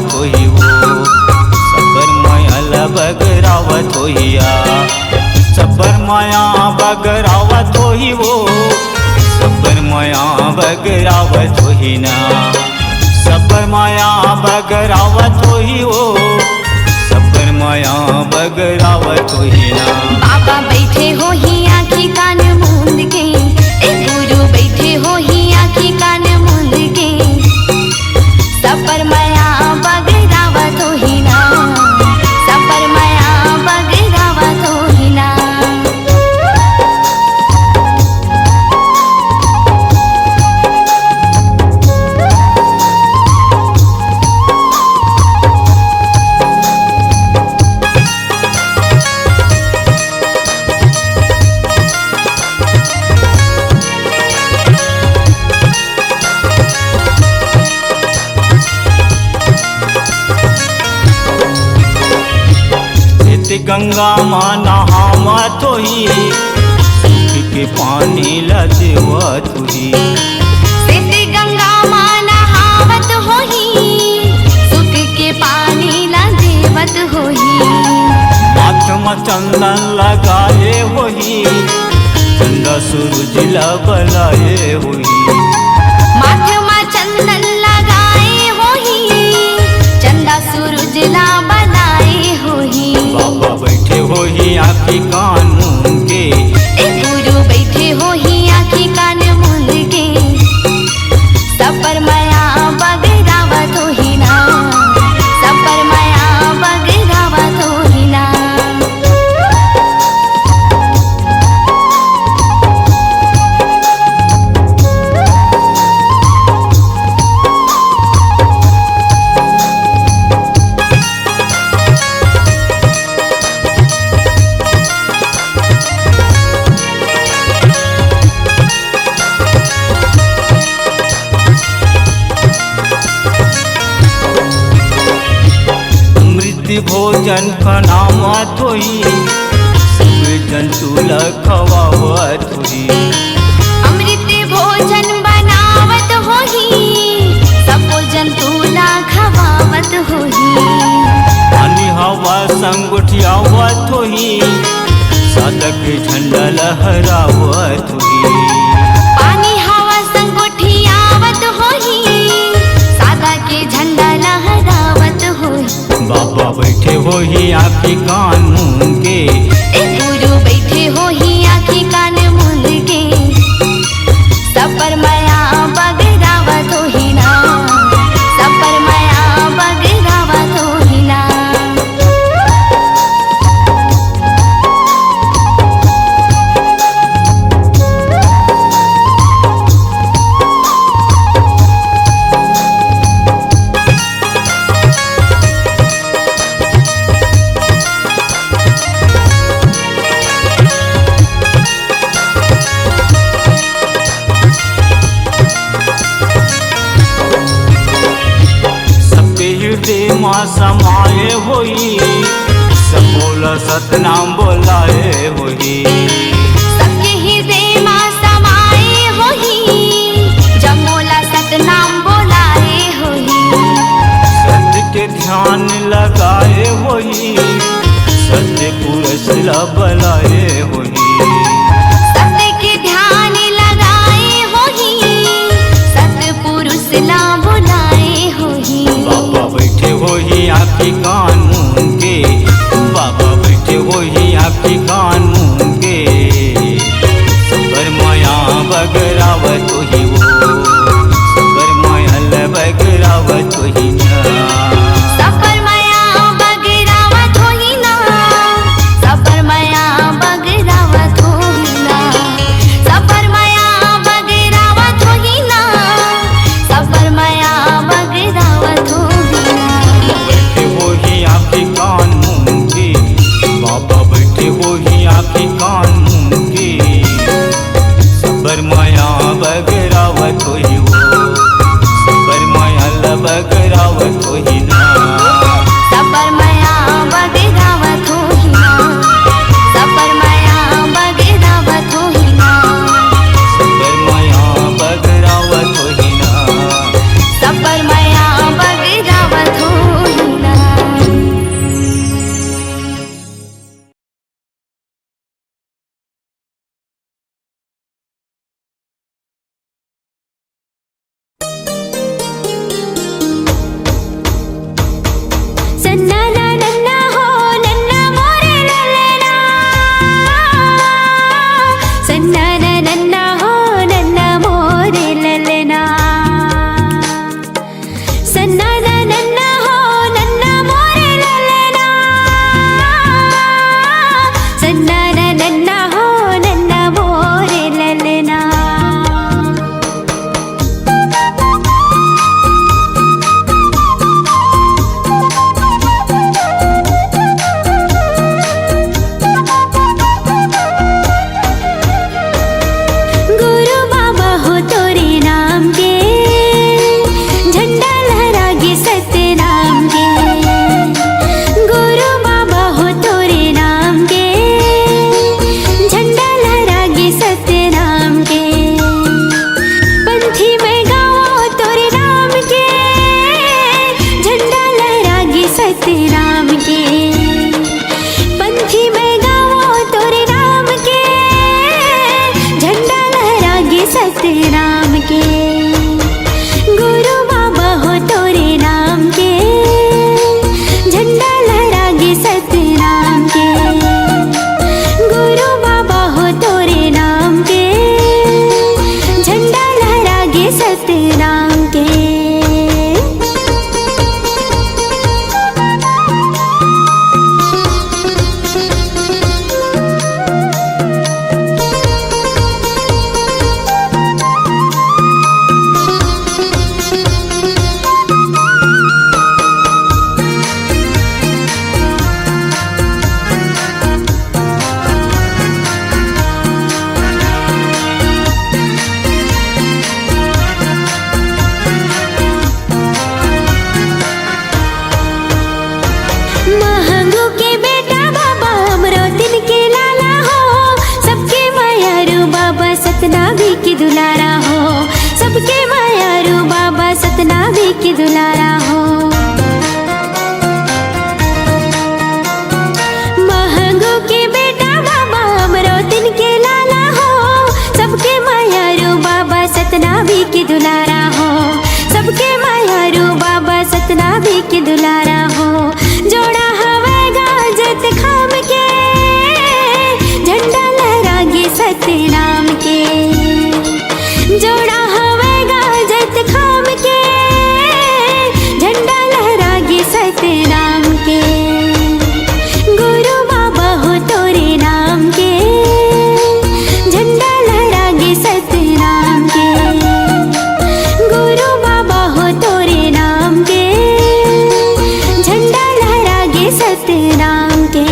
बगरावत होई वो सबर माया बगरावत होइया सबर माया बगरावत होई वो सबर माया बगरावत होई ना सबर माया बगरावत होई वो सबर माया बगरावत होई ना। बाबा बैठे हो ही आँखी कान मूंद के गुरु बैठे हो ही आँखी कान मूंद के सबर माया बगरावत होई ना सबर माया बगरावत होई ना। गंगा माँ नहावत होई सुख के पानी लदेवत होई गंगा माँ नहावत होई सुख के पानी लदेवत होई माथ में चंदन लगाए होई चंदा सूरज बलाए होई माथ में चंदन लगाए होई चंदा सूरज बनाए होई। बाबा बैठे होई आँखी कान मूंद के गुरु बैठे हो ही आँखी कान मूंद के सबर माया बगरावत होई ना सबर माया बगरावत होई ना। भोजन खनावत होई सब जंतु खवावत होई अमृत भोजन बनावत होई सब जंतु खवावत होई पानी हवा संग उठियावत होई साधक झंडा लहरावत होई पानी हवा संग उठियावत होई सादा के झंडा लहरावत होई। बाबा बैठे होई आँखी कान मूंद के गुरु बैठे हो ही आँखी कान मूंद के सबर माया बगरावत होई ना सबर माया बगरावत होई ना। माँ समाये होई सब बोला सतनाम बोलाए होई सबके हृदय माँ समाये होई जब बोला सतनाम बोलाए होई सत्य के ध्यान लगाए होई सत्य पुरुष बलाए होई सत्य के ध्यान लगाए होई सत्य पुरुष बुलाए होई। बाबा बैठे होई आँखी कान मूंद के बाबा बैठे होई आँखी कान मूंद के सबर माया बगरावत होई वो सबर माया बगरावत होई ना सबर माया बगरावत होई ना सबर माया बगरावत होई ना सबर माया बगरावत होई ना सबर माया बगरावत होई ना। बैठे होई आँखी कान मूंद के बाबा बैठे होई आँखी कान मूंद के सबर माया बगरावत होई वो सबर माया बगरावत होई ना सबर माया बगरावत होई ना सबर माया बगरावत होई ना सबर माया बगरावत होई ना सबर माया बगरावत होई। सतराम के। गुरु बाबा हो तोरे नाम के, झंडा लहरागे सतराम के। गुरु बाबा हो तोरे नाम के, झंडा लहरागे सतराम के। महंगू के बेटा बाबा हमरो दिन के लाला हो, सबके मायारू बाबा सतनामी की दुलारा हो। सबके मायारू बाबा सतनामी की दुलारा हो। महंगू के बेटा बाबा हमरो दिन के लाला हो, सबके मायारू बाबा सतनामी की दुलारा हो। सबके मायारू बाबा सतनामी की दुलारा हो। जोड़ा हवेगा जत खाम के, झंडा लहरागे सतराम के। जोड़ा हवेगा जत खाम के, झंडा लहरागे सतराम के। गुरु बाबा हो तोरे नाम के, झंडा लहरागे सतराम के। गुरु बाबा हो तोरे नाम के, झंडा लहरागे सतराम के।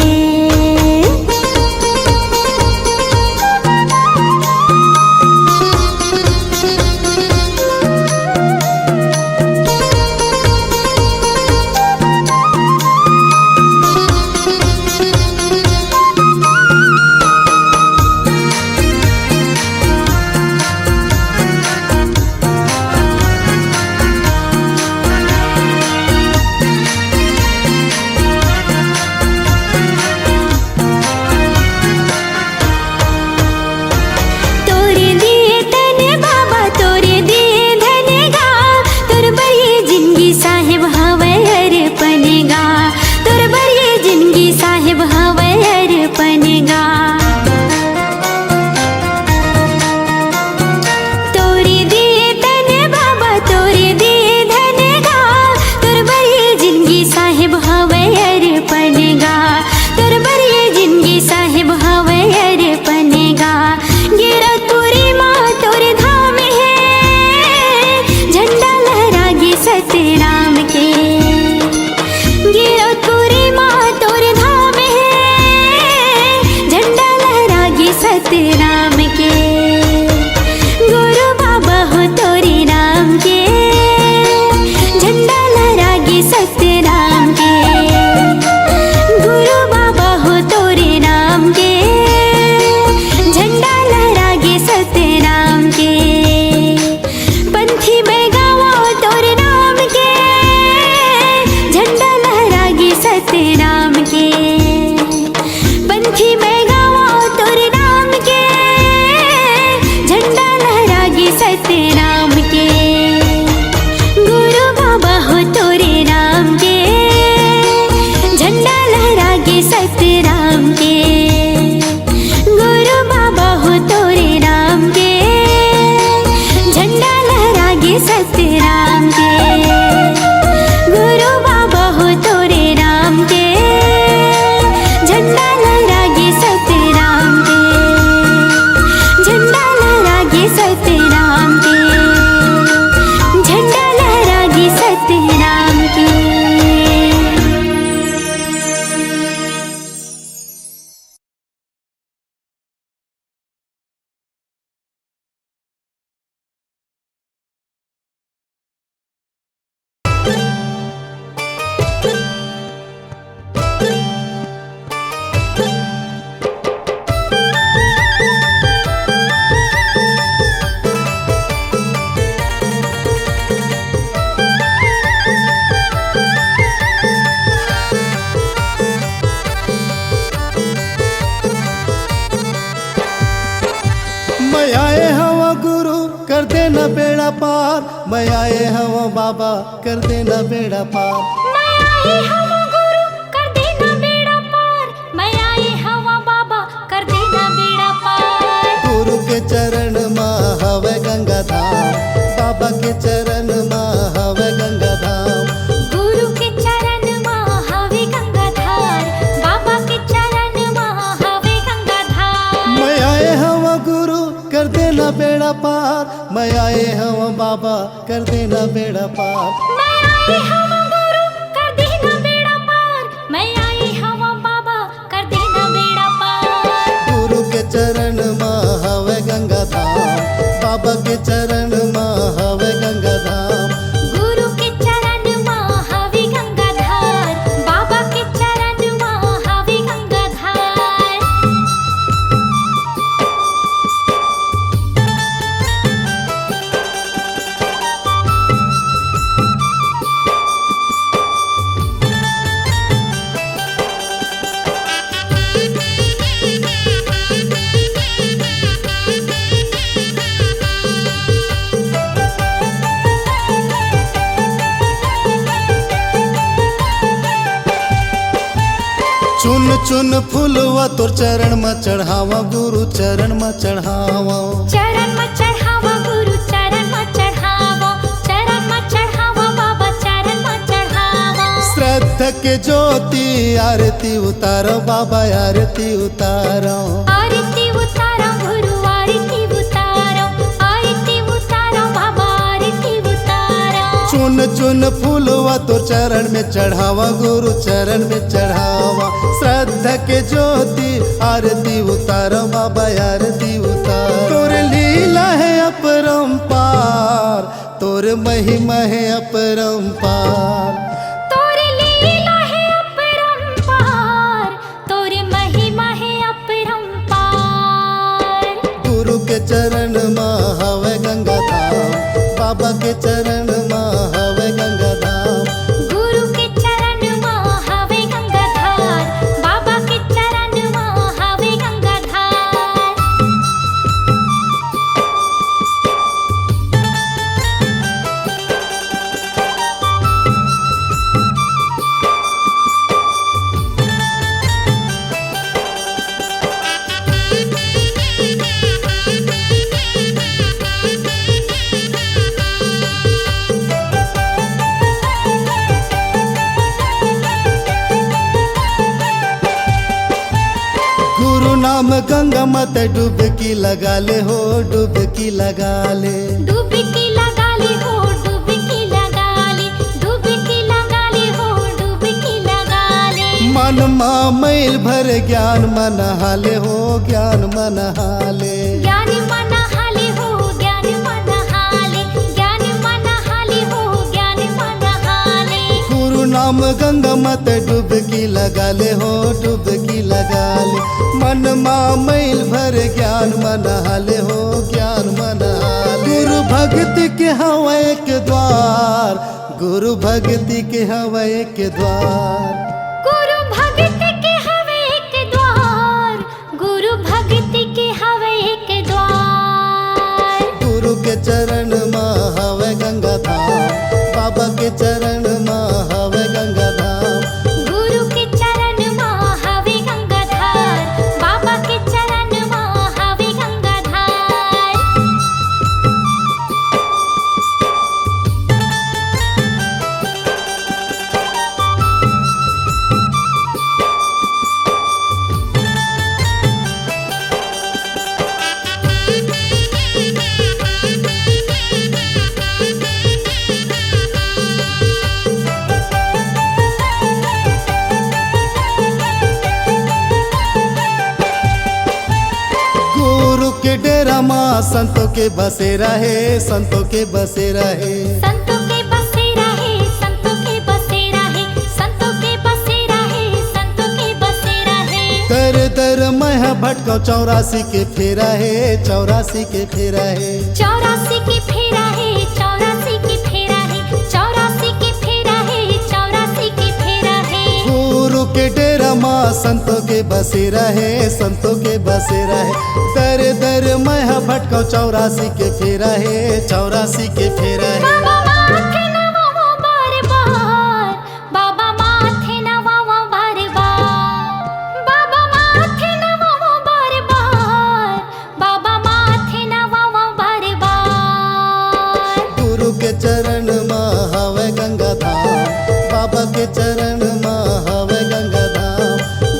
तोरे दिए तने बाबा तोरे दिए धनेगा, तोर बरिए जिंदगी साहेब हवे अर्पणेगा। तोर बरिए जिंदगी साहेब हवे अर्पणेगा। तोरे दिए तने बाबा तोरे दिए धनेगा, तोर बरिए जिंदगी साहेब हवे अर्पणेगा। तोर बरिए जिंदगी साहेब हवे अर्पणेगा। गिरतपुरी माँ तोरे धाम है, झंडा लहरागे सतराम के। गिरतपुरी माँ तोरे धाम है, झंडा लहरागे सतराम के। गुरु बाबा हो तोरे नाम के, झंडा लहरागे सतराम के। गुरु बाबा हो तोरे नाम के, झंडा लहरागे सतराम के। पंथी में गावो तोरे नाम के, झंडा लहरागे सतराम के। पंथी में गावो तोरे नाम के, झंडा लहरागे सतराम के। गुरु बाबा हो तोरे नाम के, झंडा लहरागे सतराम के। गुरु बाबा हो तोरे नाम के, झंडा लहरागे सतराम के। गुरु बाबा हो तोरे नाम के, झंडा लहरागे सतराम के। झंडा लहरागे सतराम के। बेड़ा पार, मैं आए हवा बाबा कर देना बेड़ा पार। मैं आई हवा गुरु कर देना बेड़ा पार, मैं आई हवा बाबा कर देना बेड़ा पार। गुरु के चरण माँ हवे गंगा धाम, बाबा के चरण माँ हवे गंगा धाम। गुरु के चरण माँ हवे गंगाधार, बाबा के चरण माँ हवे गंगाधार। मैं आए हवा गुरु कर देना बेड़ा पार, मैं आए हवा बाबा कर देना बेड़ा पार। मैं आई हवा गुरु कर देना बेड़ा पार, मैं आई हवा बाबा कर देना बेड़ा पार। गुरु के चरण माँ हवे गंगा धाम, बाबा के चरण माँ हवे गंगा धाम। गुरु के चरण माँ हवे गंगाधार, बाबा के चरण माँ हवे गंगाधार। चुन चुन फूलवा तोर चरण में चढ़ावा, गुरु चरण में चढ़ावा। चरण में चढ़ावा गुरु चरण में चढ़ावा, चरण में चढ़ावा बाबा चरण में चढ़ावा। श्रद्धा के ज्योति आरती उतारो बाबा, आरती उतारो। आरती उतारो गुरु आरती उतारो, आरती उतारो बाबा आरती उतारो। चुन चुन फूलवा तोर चरण में चढ़ावा, गुरु चरण में चढ़ावा। श्रद्धा के ज्योति आरती उतारो बाबा, आरती उतारो। तोर लीला है अपरंपार, तोर महिमा है अपरंपार। तोर लीला है अपरंपार, तोर महिमा है अपरंपार। गुरु के चरण माँ हवे गंगा धाम, बाबा के चरण माँ हवे गंगा धाम। गुरु के चरण माँ हवे गंगाधार, बाबा के चरण माँ हवे गंगाधार। गुरु नाम गंगा मत डुबकी लगा ले हो, डुबकी लगा ले। डुबकी लगा ले हो, डुबकी लगा ले, डुबकी लगा ले हो, डुबकी लगा ले। मन माँ मैल भर ज्ञान मन हाले हो, ज्ञान मन हाले। ज्ञान मन हाले हो, ज्ञान मन हाले, ज्ञान मन हाले हो, ज्ञान मन हाले। गुरु नाम गंगा मत डुबकी लगा ले हो, डुबकी लगा ले। मन माँ मैल भर ज्ञान मन हाले हो, ज्ञान मन हाले। गुरु भक्ति के हवा एक द्वार, गुरु भक्ति के हवा एक द्वार। गुरु भक्ति के हवे एक द्वार, गुरु भक्ति के हवे एक द्वार। गुरु के चरण माँ हवे गंगा धाम, बाबा के चरण माँ हवे गंगा धाम। गुरु के चरण माँ हवे गंगाधार, बाबा के चरण माँ हवे गंगाधार। के डेरा माँ संतों के बसेरा है, संतों के बसेरा है। संतों के बसेरा है, संतों के बसेरा है, संतों के बसेरा है, संतों के बसेरा है। दर दर मैं भटकाऊं 84 के फेरा है, 84 के फेरा है। 84 के फेरा है, 84 के फेरा है, 84 के फेरा है, 84 के फेरा है। गुरु के डेरा माँ संतों के बसेरा है, संतों के बसेरा है। दर दर मैं भटकाऊ 84 के फेरा है, 84 के फेरा है। बाबा माथे नवावा बार बार, बाबा माथे नवावा बार बार, बाबा माथे नवावा बार बार, बाबा माथे नवावा बार बार। गुरु के चरण में हवे गंगा धाम, बाबा के चरण में हवे गंगा धाम।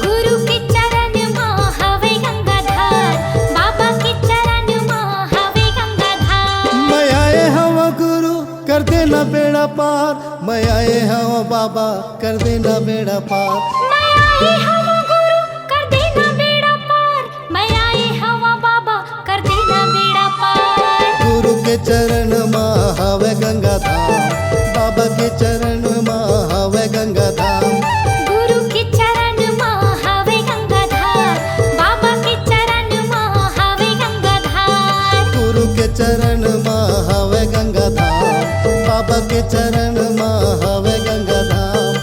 गुरु के चरण में हवे गंगाधार, बाबा के चरण में हवे गंगाधार। मैं आए हवा गुरु कर देना बेड़ा पार, मैं आए हवा बाबा कर देना बेड़ा पार। मैं आई हवा गुरु कर देना बेड़ा पार, मैं आई हवा बाबा कर देना बेड़ा पार। गुरु के चरण में हवे गंगा धाम, बाबा के चरण में हवे गंगा धाम। गुरु के चरण में हवे गंगाधार, बाबा के चरण में हवे गंगाधार। गुरु के चरण में हवे गंगा धाम, बाबा के चरण में हवे गंगा धाम।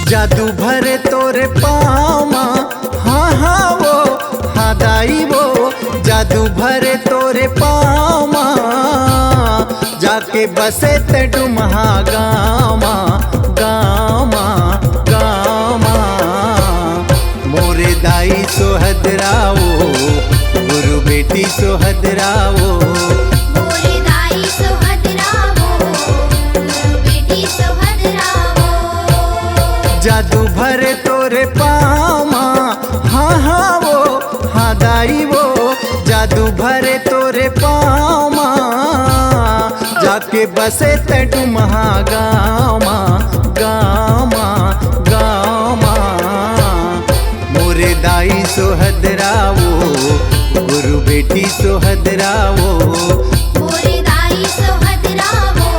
जादू भरे तोरे पाँव हाँ हाँ वो हाँ दाई वो जादू भरे तोरे पाँव जाके बसे ते डुमहा गामा गामा गामा मोरे दाई सोहदराओ गुरु बेटी सोहदराओ मोरे दाई सोहदरावो गुरु बेटी सोहदरावो जादू भरे तोरे पाँव हाँ हाँ वो हाँ दाई वो जादू भरे तोरे पाँव जाके बसे ते डुमहा गामा गामा गामा मोरे दाई सोहदराओ गुरु बेटी सोहदराओ मोरे दाई सोहदरावो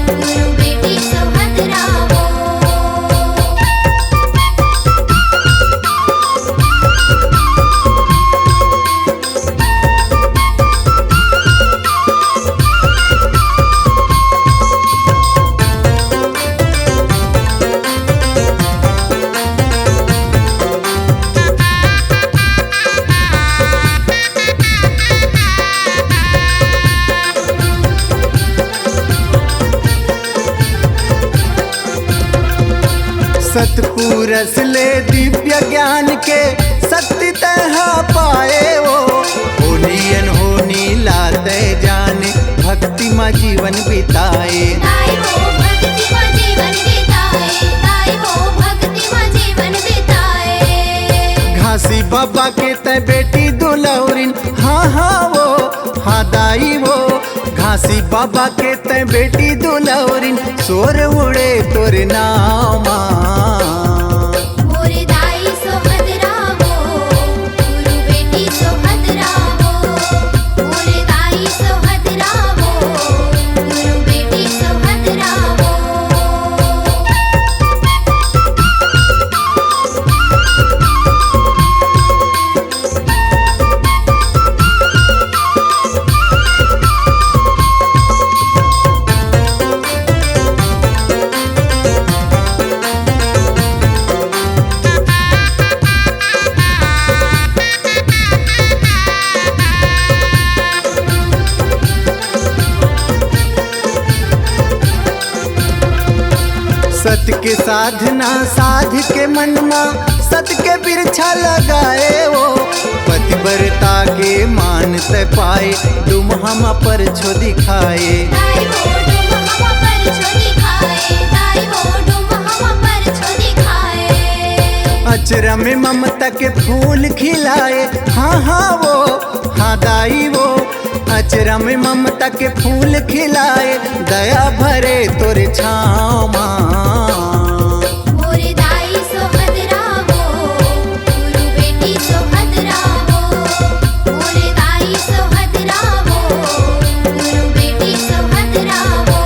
गुरु बेटी सोहदरावो सतपुरस ले दिव्य ज्ञान के सत्य तह पाए वो होनियन होनी लाते जाने भक्ति में जीवन बिताए दाई वो भक्ति में जीवन बिताए दाई वो भक्ति में जीवन बिताए घासी बाबा के ते बेटी दुलौरिन हाँ हाँ वो हाँ दाई वो घासी बाबा के ते बेटी दुलौरिन सोर उड़े तोरे नामा मोरे दाई सोहदरावो गुरु बेटी सोहदरावो मोरे दाई सोहदरावो गुरु बेटी सोहदरावो सत के साधना साध के मनमा सत के बिरछा लगाए वो पतिव्रता के मान ते पाए तुम हम पर छो दिखाए दाई वो डुम हम पर छो दिखाए दाई वो डुम हम पर छो दिखाए अचरा में ममता के फूल खिलाए हाँ हाँ वो हाँ दाई वो अचरा में ममता के फूल खिलाए दया भरे तोरे छामा मोरे दाई सोहदरावो गुरु बेटी सोहदरावो मोरे दाई सोहदरावो गुरु बेटी सोहदरावो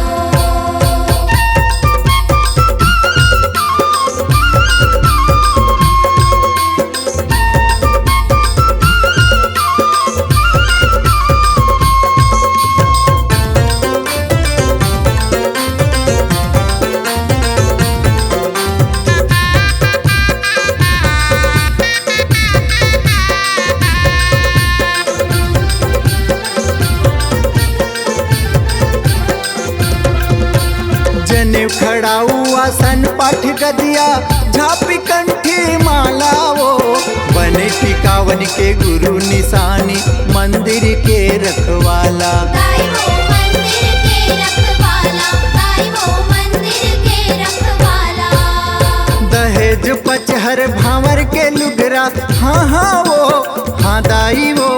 जनेऊ खड़ा हुआ सन पाठ गदिया झापी कंठी माला वो बने टिकावन के गुरु निशानी मंदिर के रखवाला दाई वो मंदिर के रखवाला दाई वो मंदिर के रखवाला दहेज पचहर भावर के लुगरा हाँ हाँ वो हाँ दाई वो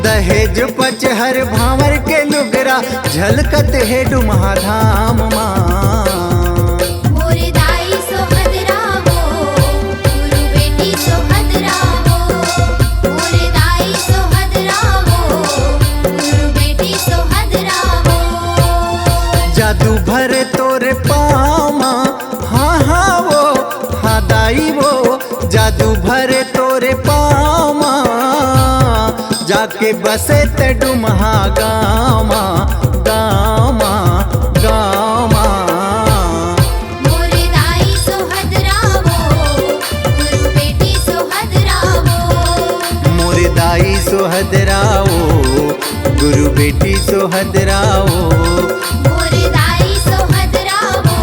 दहेज पचहर भावर के लुगरा झलकत है डुमहा धाम माँ मोरे दाई सोहदरावो जाके बसे ते डुमहा गामा गामा गामा। मोरे दाई सोहद रावो गुरु बेटी सोहद रावो। मोरे दाई सोहदराओ गुरु बेटी सोहदराओ। मोरे दाई सोहद रावो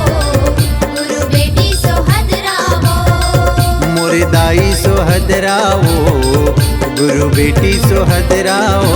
गुरु बेटी सोहद रावो। मोरे दाई सोहदराओ गुरु बेटी सोहदराओ।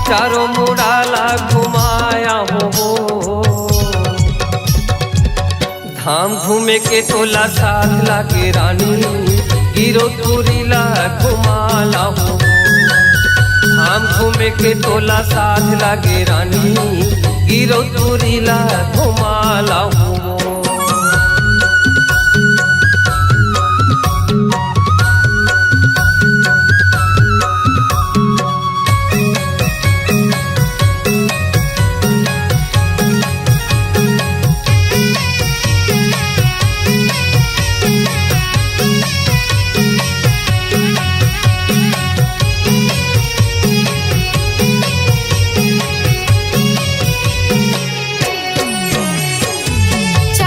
चारों मुड़ाला घुमाया हो। धाम घूमे के तोला साथ लागे रानी गिरो तुरीला घुमाला हो। धाम घूमे के तोला साथ लागे रानी गिरो तुरीला घुमाला हो। चा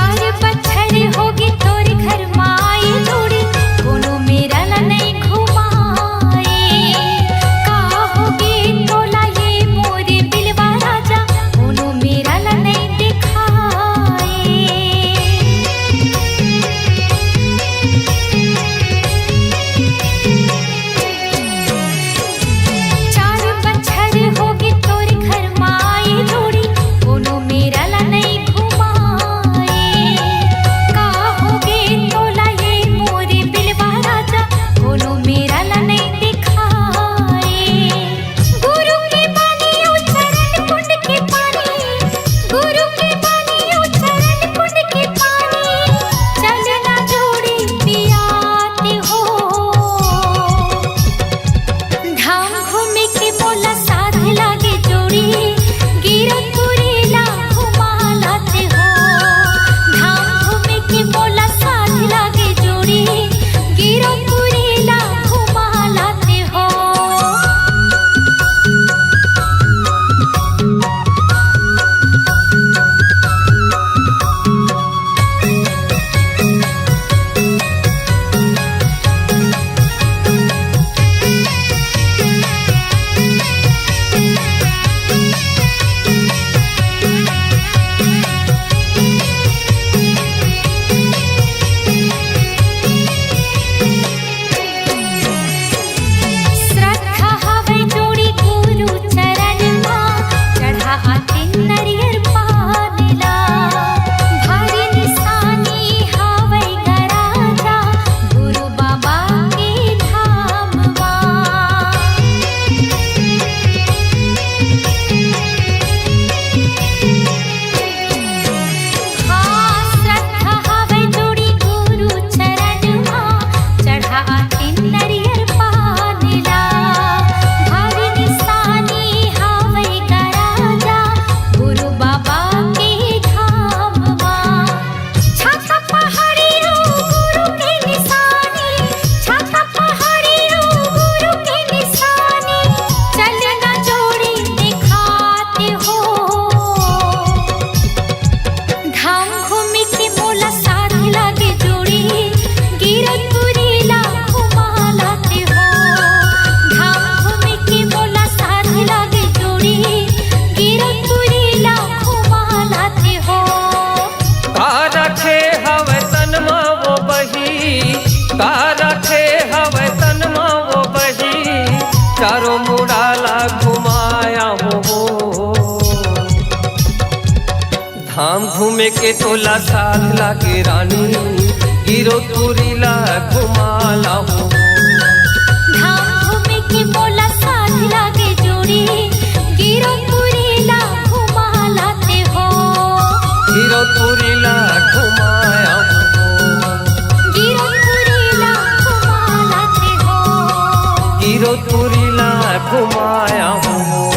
धाम घूमे के तोला साथ लागे रानी गिरो तुरीला घुमाला हो धाम घूमे के बोला साथ लागे जोड़ी गिरो पुरीला घुमा लाते हो गिरो तुरीला घुमाया हो गिरो पुरीला घुमा लाते हो गिरो तुरीला घुमाया हो